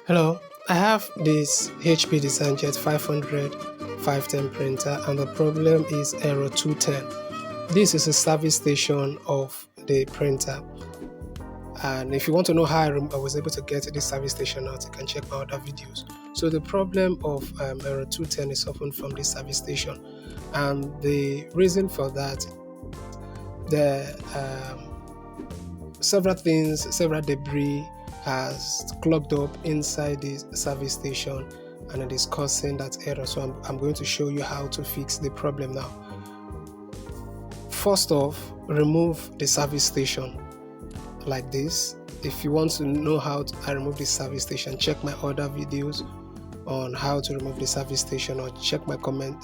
Hello, I have this HP Designjet 500 510 printer and the problem is error 210. This is a service station of the printer, and if you want to know how I was able to get this service station out, you can check my other videos. So the problem of error 210 is often from this service station, and the reason for that, the several debris has clogged up inside the service station and it is causing that error. So I'm going to show you how to fix the problem now. First off, remove the service station like this. If you want to know how I remove the service station, check my other videos on how to remove the service station, or check my comment,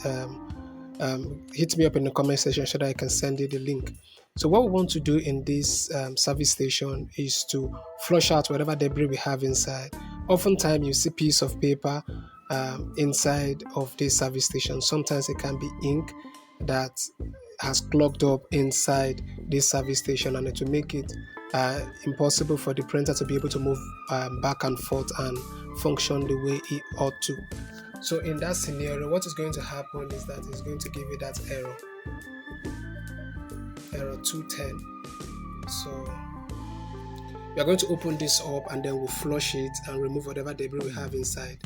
hit me up in the comment section so that I can send you the link. So what we want to do in this service station is to flush out whatever debris we have inside. Oftentimes you see piece of paper inside of this service station. Sometimes it can be ink that has clogged up inside this service station, and it will make it impossible for the printer to be able to move back and forth and function the way it ought to. So in that scenario, what is going to happen is that it's going to give you that error 210. So we are going to open this up and then we'll flush it and remove whatever debris we have inside,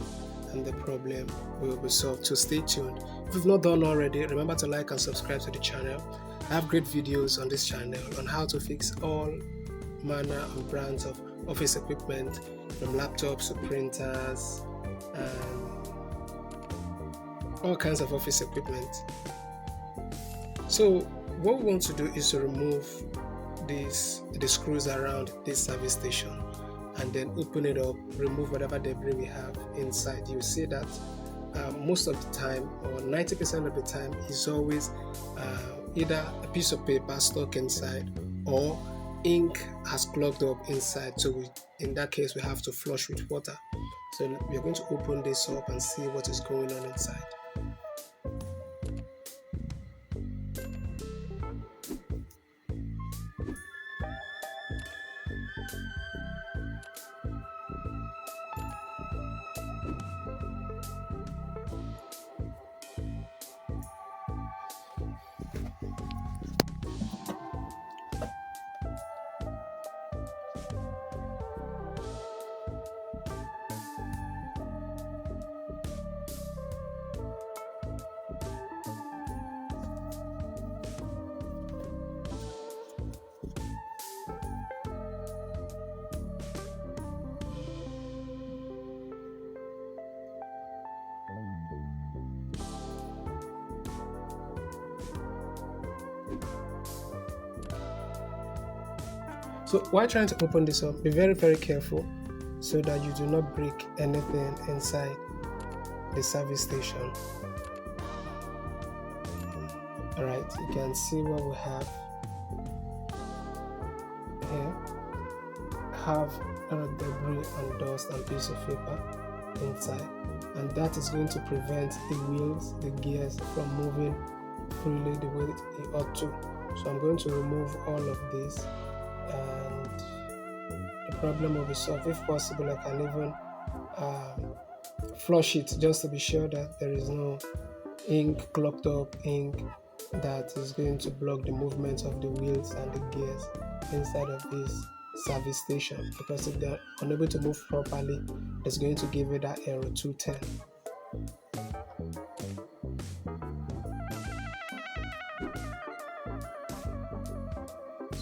and the problem will be solved. So stay tuned. If you've not done already, remember to like and subscribe to the channel. I have great videos on this channel on how to fix all manner and brands of office equipment, from laptops to printers and all kinds of office equipment. So what we want to do is to remove the screws around this service station and then open it up, remove whatever debris we have inside. You see that most of the time, or 90% of the time, is always either a piece of paper stuck inside or ink has clogged up inside. So in that case, we have to flush with water. So we are going to open this up and see what is going on inside. So while trying to open this up, be very careful so that you do not break anything inside the service station. Alright, you can see what we have here. Have debris and dust and piece of paper inside, and that is going to prevent the wheels, the gears from moving freely the way it ought to. So I'm going to remove all of this and the problem will be solved. If possible, I can even flush it just to be sure that there is no ink, clogged up ink, that is going to block the movement of the wheels and the gears inside of this service station, because if they're unable to move properly, it's going to give you that error 210.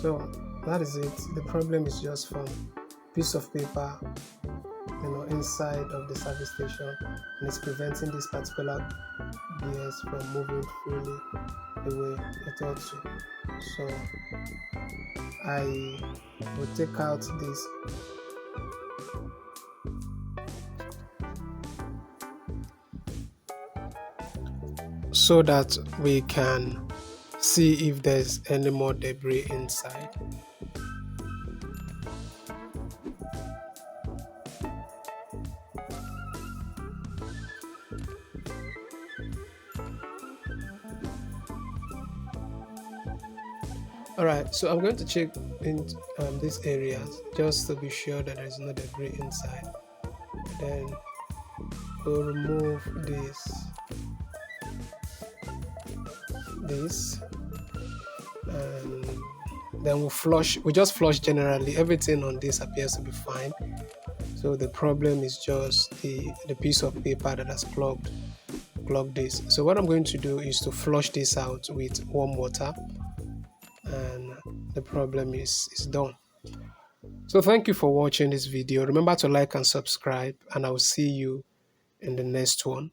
So that is it. The problem is just from piece of paper, inside of the service station, and it's preventing this particular gears from moving freely the way it ought to. So I will take out this so that we can see if there's any more debris inside. Alright, so I'm going to check in these areas just to be sure that there is no debris inside. then we'll remove this, and then we just flush generally. Everything on this appears to be fine, so the problem is just the piece of paper that has clogged this. So what I'm going to do is to flush this out with warm water, and the problem is done. So thank you for watching this video. Remember to like and subscribe, and I will see you in the next one.